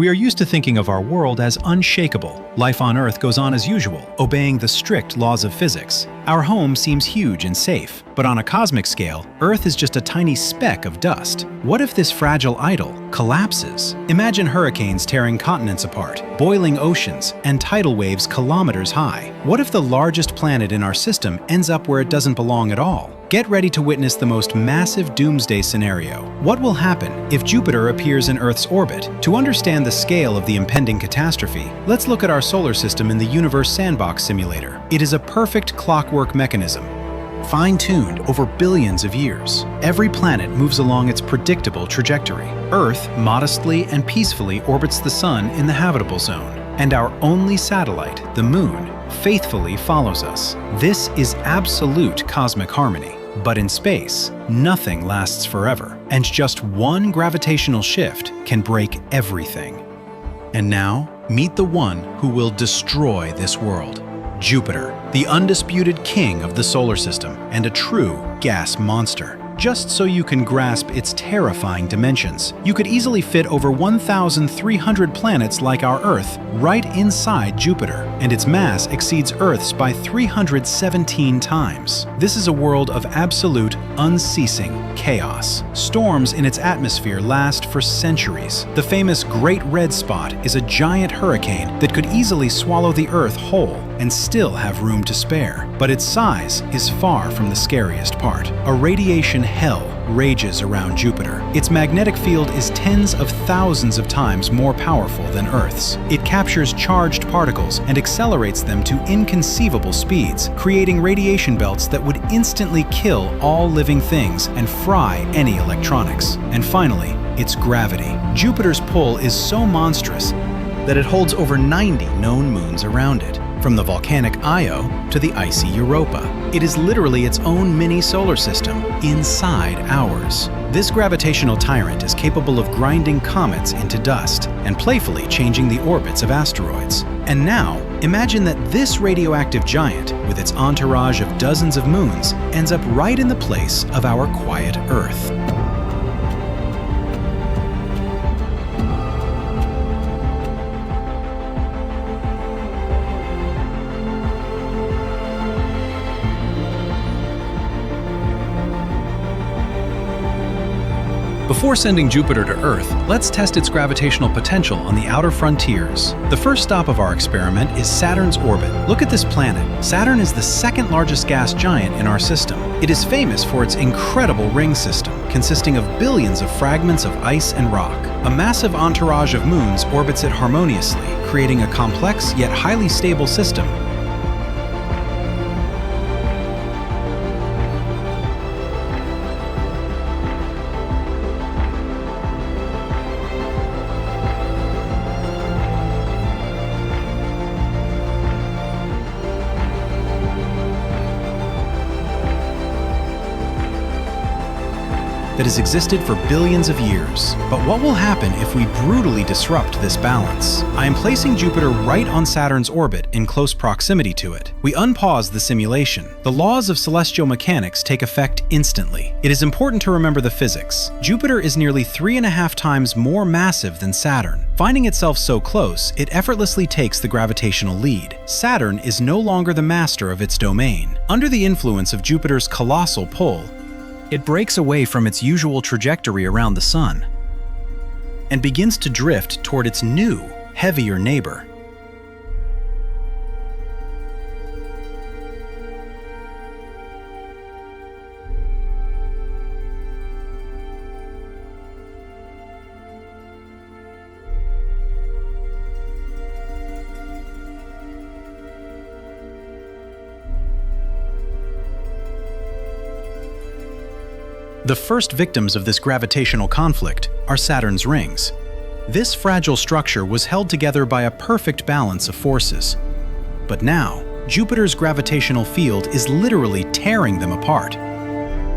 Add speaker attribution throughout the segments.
Speaker 1: We are used to thinking of our world as unshakable. Life on Earth goes on as usual, obeying the strict laws of physics. Our home seems huge and safe, but on a cosmic scale, Earth is just a tiny speck of dust. What if this fragile idol collapses? Imagine hurricanes tearing continents apart, boiling oceans, and tidal waves kilometers high. What if the largest planet in our system ends up where it doesn't belong at all? Get ready to witness the most massive doomsday scenario. What will happen if Jupiter appears in Earth's orbit? To understand the scale of the impending catastrophe, let's look at our solar system in the Universe Sandbox simulator. It is a perfect clockwork mechanism, fine-tuned over billions of years. Every planet moves along its predictable trajectory. Earth modestly and peacefully orbits the Sun in the habitable zone, and our only satellite, the Moon, faithfully follows us. This is absolute cosmic harmony. But in space, nothing lasts forever, and just one gravitational shift can break everything. And now, meet the one who will destroy this world. Jupiter, the undisputed king of the solar system and a true gas monster. Just so you can grasp its terrifying dimensions, you could easily fit over 1,300 planets like our Earth right inside Jupiter, and its mass exceeds Earth's by 317 times. This is a world of absolute, unceasing chaos. Storms in its atmosphere last for centuries. The famous Great Red Spot is a giant hurricane that could easily swallow the Earth whole and still have room to spare. But its size is far from the scariest part. A radiation hell rages around Jupiter. Its magnetic field is tens of thousands of times more powerful than Earth's. It captures charged particles and accelerates them to inconceivable speeds, creating radiation belts that would instantly kill all living things and fry any electronics. And finally, its gravity. Jupiter's pull is so monstrous that it holds over 90 known moons around it, from the volcanic Io to the icy Europa. It is literally its own mini solar system inside ours. This gravitational tyrant is capable of grinding comets into dust and playfully changing the orbits of asteroids. And now, imagine that this radioactive giant, with its entourage of dozens of moons, ends up right in the place of our quiet Earth. Before sending Jupiter to Earth, let's test its gravitational potential on the outer frontiers. The first stop of our experiment is Saturn's orbit. Look at this planet. Saturn is the second largest gas giant in our system. It is famous for its incredible ring system, consisting of billions of fragments of ice and rock. A massive entourage of moons orbits it harmoniously, creating a complex yet highly stable system. That has existed for billions of years. But what will happen if we brutally disrupt this balance? I am placing Jupiter right on Saturn's orbit in close proximity to it. We unpause the simulation. The laws of celestial mechanics take effect instantly. It is important to remember the physics. Jupiter is nearly 3.5 times more massive than Saturn. Finding itself so close, it effortlessly takes the gravitational lead. Saturn is no longer the master of its domain. Under the influence of Jupiter's colossal pull, it breaks away from its usual trajectory around the Sun and begins to drift toward its new, heavier neighbor. The first victims of this gravitational conflict are Saturn's rings. This fragile structure was held together by a perfect balance of forces. But now, Jupiter's gravitational field is literally tearing them apart.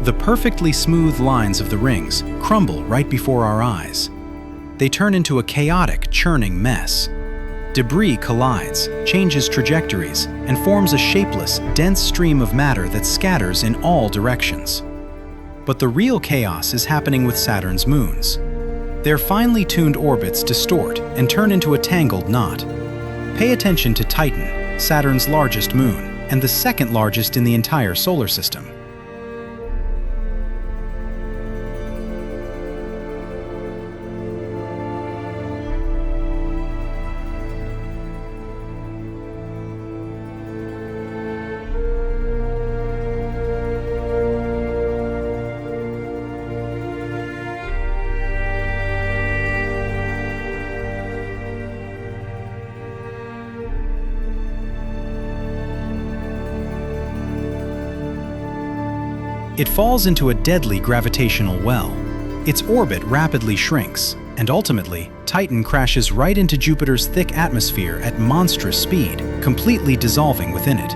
Speaker 1: The perfectly smooth lines of the rings crumble right before our eyes. They turn into a chaotic, churning mess. Debris collides, changes trajectories, and forms a shapeless, dense stream of matter that scatters in all directions. But the real chaos is happening with Saturn's moons. Their finely tuned orbits distort and turn into a tangled knot. Pay attention to Titan, Saturn's largest moon, and the second largest in the entire solar system. It falls into a deadly gravitational well. Its orbit rapidly shrinks, and ultimately, Titan crashes right into Jupiter's thick atmosphere at monstrous speed, completely dissolving within it.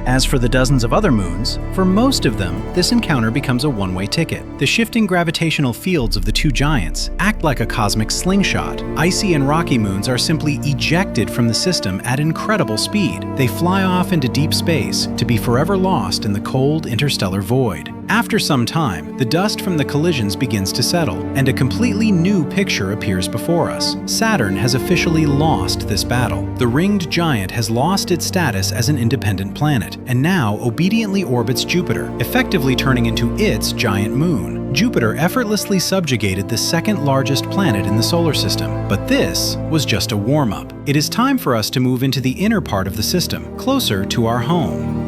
Speaker 1: As for the dozens of other moons, for most of them, this encounter becomes a one-way ticket. The shifting gravitational fields of the two giants act like a cosmic slingshot. Icy and rocky moons are simply ejected from the system at incredible speed. They fly off into deep space to be forever lost in the cold interstellar void. After some time, the dust from the collisions begins to settle, and a completely new picture appears before us. Saturn has officially lost this battle. The ringed giant has lost its status as an independent planet, and now obediently orbits Jupiter, effectively turning into its giant moon. Jupiter effortlessly subjugated the second largest planet in the solar system, but this was just a warm-up. It is time for us to move into the inner part of the system, closer to our home.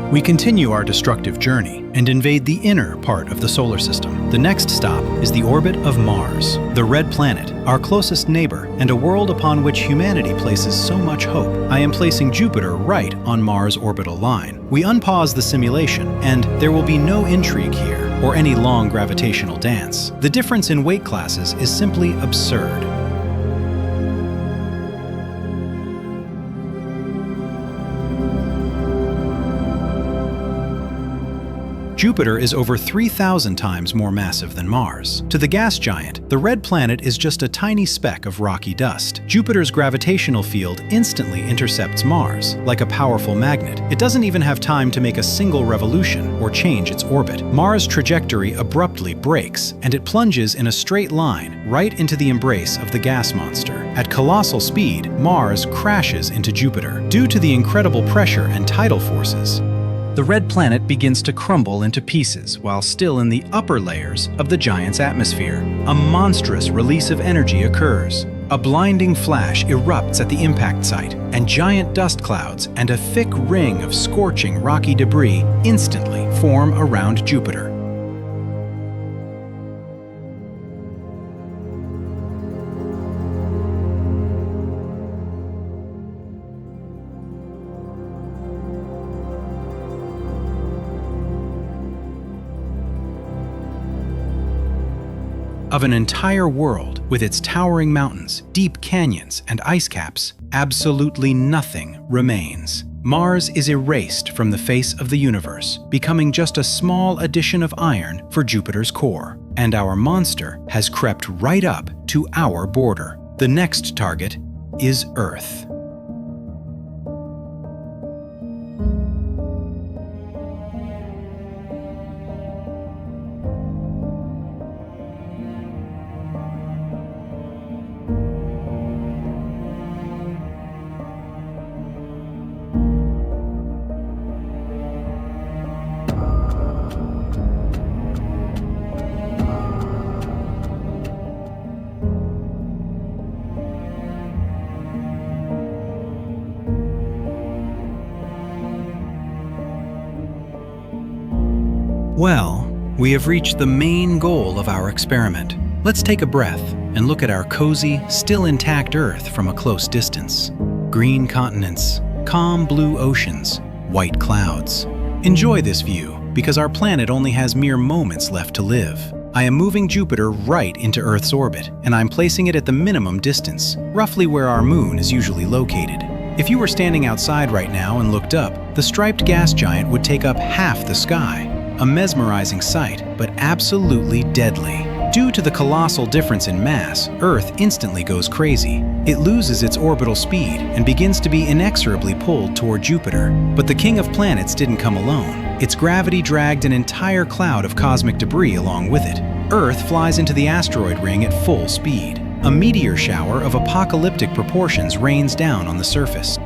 Speaker 1: We continue our destructive journey and invade the inner part of the solar system. The next stop is the orbit of Mars, the red planet, our closest neighbor, and a world upon which humanity places so much hope. I am placing Jupiter right on Mars' orbital line. We unpause the simulation, and there will be no intrigue here or any long gravitational dance. The difference in weight classes is simply absurd. Jupiter is over 3,000 times more massive than Mars. To the gas giant, the red planet is just a tiny speck of rocky dust. Jupiter's gravitational field instantly intercepts Mars, like a powerful magnet. It doesn't even have time to make a single revolution or change its orbit. Mars' trajectory abruptly breaks, and it plunges in a straight line right into the embrace of the gas monster. At colossal speed, Mars crashes into Jupiter. Due to the incredible pressure and tidal forces, the red planet begins to crumble into pieces while still in the upper layers of the giant's atmosphere. A monstrous release of energy occurs. A blinding flash erupts at the impact site, and giant dust clouds and a thick ring of scorching rocky debris instantly form around Jupiter. Of an entire world with its towering mountains, deep canyons, and ice caps, absolutely nothing remains. Mars is erased from the face of the universe, becoming just a small addition of iron for Jupiter's core. And our monster has crept right up to our border. The next target is Earth. Well, we have reached the main goal of our experiment. Let's take a breath and look at our cozy, still intact Earth from a close distance. Green continents, calm blue oceans, white clouds. Enjoy this view, because our planet only has mere moments left to live. I am moving Jupiter right into Earth's orbit, and I'm placing it at the minimum distance, roughly where our moon is usually located. If you were standing outside right now and looked up, the striped gas giant would take up half the sky. A mesmerizing sight, but absolutely deadly. Due to the colossal difference in mass, Earth instantly goes crazy. It loses its orbital speed and begins to be inexorably pulled toward Jupiter. But the king of planets didn't come alone. Its gravity dragged an entire cloud of cosmic debris along with it. Earth flies into the asteroid ring at full speed. A meteor shower of apocalyptic proportions rains down on the surface.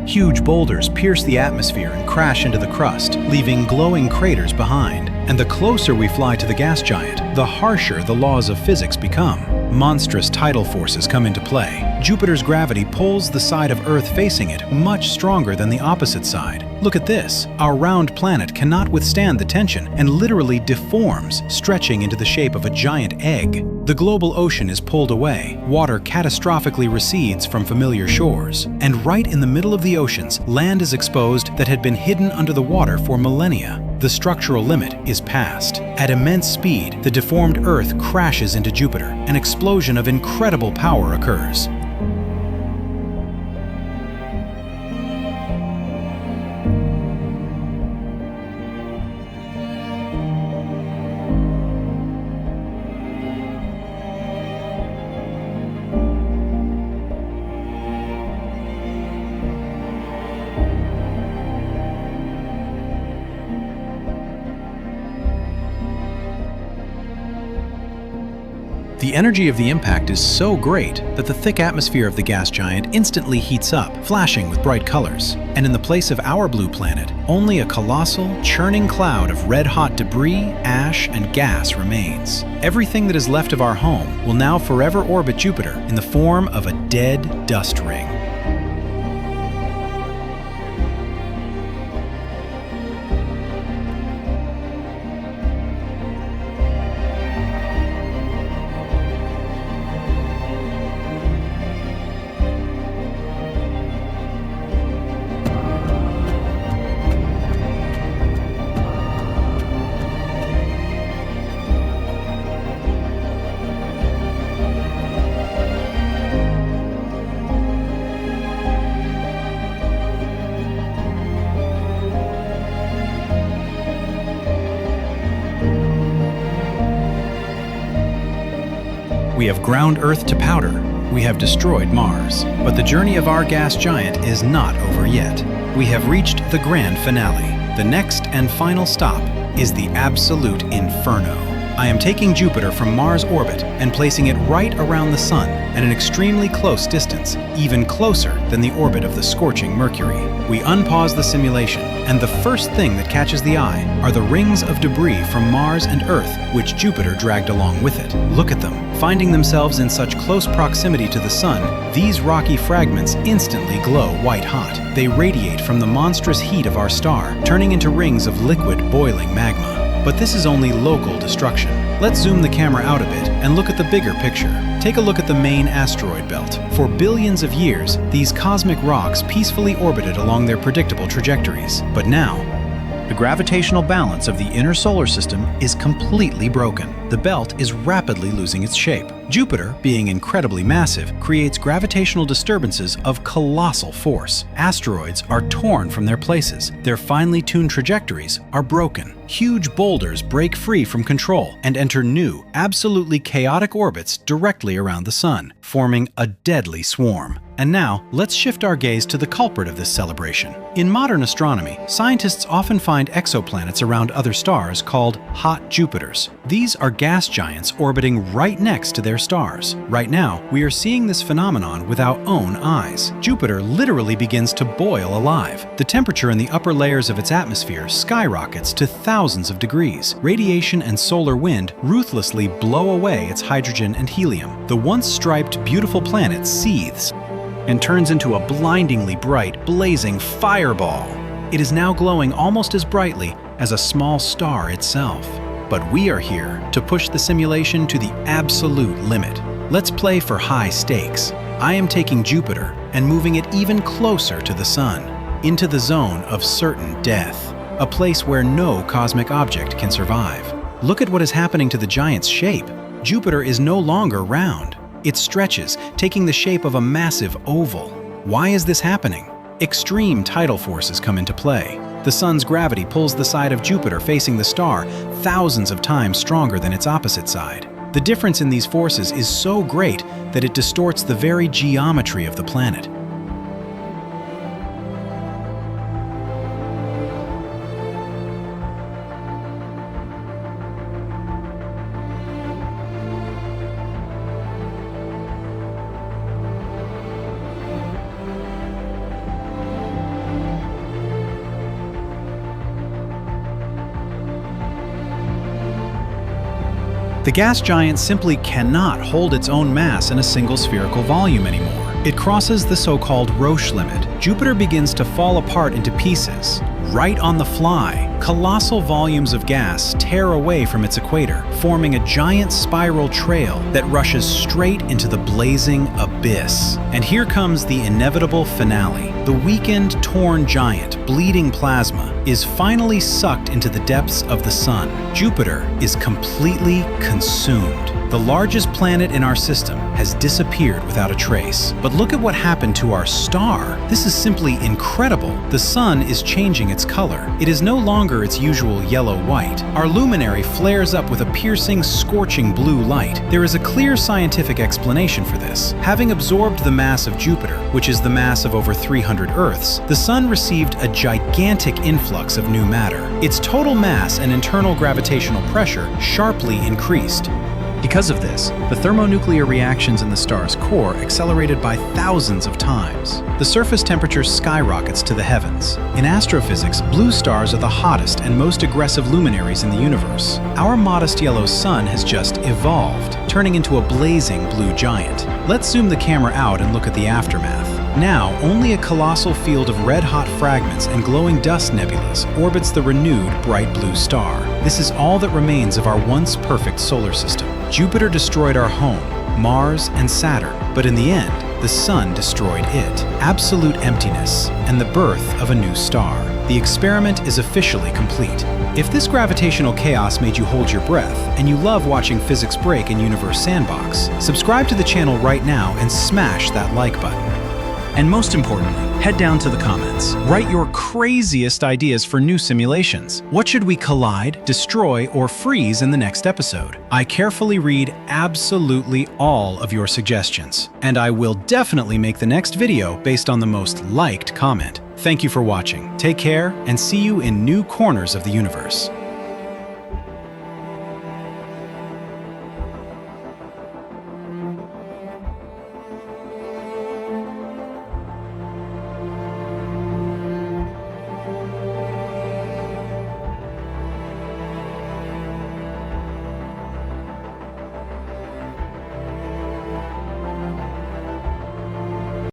Speaker 1: Huge boulders pierce the atmosphere and crash into the crust, leaving glowing craters behind. And the closer we fly to the gas giant, the harsher the laws of physics become. Monstrous tidal forces come into play. Jupiter's gravity pulls the side of Earth facing it much stronger than the opposite side. Look at this. Our round planet cannot withstand the tension and literally deforms, stretching into the shape of a giant egg. The global ocean is pulled away. Water catastrophically recedes from familiar shores. And right in the middle of the oceans, land is exposed that had been hidden under the water for millennia. The structural limit is passed. At immense speed, the deformed Earth crashes into Jupiter. An explosion of incredible power occurs. The energy of the impact is so great that the thick atmosphere of the gas giant instantly heats up, flashing with bright colors. And in the place of our blue planet, only a colossal, churning cloud of red-hot debris, ash, and gas remains. Everything that is left of our home will now forever orbit Jupiter in the form of a dead dust ring. We have ground Earth to powder. We have destroyed Mars. But the journey of our gas giant is not over yet. We have reached the grand finale. The next and final stop is the absolute inferno. I am taking Jupiter from Mars' orbit and placing it right around the Sun at an extremely close distance, even closer than the orbit of the scorching Mercury. We unpause the simulation, and the first thing that catches the eye are the rings of debris from Mars and Earth, which Jupiter dragged along with it. Look at them. Finding themselves in such close proximity to the Sun, these rocky fragments instantly glow white-hot. They radiate from the monstrous heat of our star, turning into rings of liquid, boiling magma. But this is only local destruction. Let's zoom the camera out a bit and look at the bigger picture. Take a look at the main asteroid belt. For billions of years, these cosmic rocks peacefully orbited along their predictable trajectories. But now, the gravitational balance of the inner solar system is completely broken. The belt is rapidly losing its shape. Jupiter, being incredibly massive, creates gravitational disturbances of colossal force. Asteroids are torn from their places. Their finely tuned trajectories are broken. Huge boulders break free from control and enter new, absolutely chaotic orbits directly around the Sun, forming a deadly swarm. And now, let's shift our gaze to the culprit of this celebration. In modern astronomy, scientists often find exoplanets around other stars called hot Jupiters. These are gas giants orbiting right next to their stars. Right now, we are seeing this phenomenon with our own eyes. Jupiter literally begins to boil alive. The temperature in the upper layers of its atmosphere skyrockets to thousands of degrees. Radiation and solar wind ruthlessly blow away its hydrogen and helium. The once striped, beautiful planet seethes and turns into a blindingly bright, blazing fireball. It is now glowing almost as brightly as a small star itself. But we are here to push the simulation to the absolute limit. Let's play for high stakes. I am taking Jupiter and moving it even closer to the Sun, into the zone of certain death, a place where no cosmic object can survive. Look at what is happening to the giant's shape. Jupiter is no longer round. It stretches, taking the shape of a massive oval. Why is this happening? Extreme tidal forces come into play. The Sun's gravity pulls the side of Jupiter facing the star thousands of times stronger than its opposite side. The difference in these forces is so great that it distorts the very geometry of the planet. The gas giant simply cannot hold its own mass in a single spherical volume anymore. It crosses the so-called Roche limit. Jupiter begins to fall apart into pieces. Right on the fly, colossal volumes of gas tear away from its equator, forming a giant spiral trail that rushes straight into the blazing abyss. And here comes the inevitable finale. The weakened, torn giant, bleeding plasma, is finally sucked into the depths of the Sun. Jupiter is completely consumed. The largest planet in our system has disappeared without a trace. But look at what happened to our star. This is simply incredible. The Sun is changing its color. It is no longer its usual yellow-white. Our luminary flares up with a piercing, scorching blue light. There is a clear scientific explanation for this. Having absorbed the mass of Jupiter, which is the mass of over 300 Earths, the Sun received a gigantic influx of new matter. Its total mass and internal gravitational pressure sharply increased. Because of this, the thermonuclear reactions in the star's core accelerated by thousands of times. The surface temperature skyrockets to the heavens. In astrophysics, blue stars are the hottest and most aggressive luminaries in the universe. Our modest yellow sun has just evolved, turning into a blazing blue giant. Let's zoom the camera out and look at the aftermath. Now, only a colossal field of red-hot fragments and glowing dust nebulas orbits the renewed bright blue star. This is all that remains of our once perfect solar system. Jupiter destroyed our home, Mars and Saturn, but in the end, the Sun destroyed it. Absolute emptiness and the birth of a new star. The experiment is officially complete. If this gravitational chaos made you hold your breath, and you love watching physics break in Universe Sandbox, subscribe to the channel right now and smash that like button. And most importantly, head down to the comments. Write your craziest ideas for new simulations. What should we collide, destroy, or freeze in the next episode? I carefully read absolutely all of your suggestions, and I will definitely make the next video based on the most liked comment. Thank you for watching. Take care, and see you in new corners of the universe.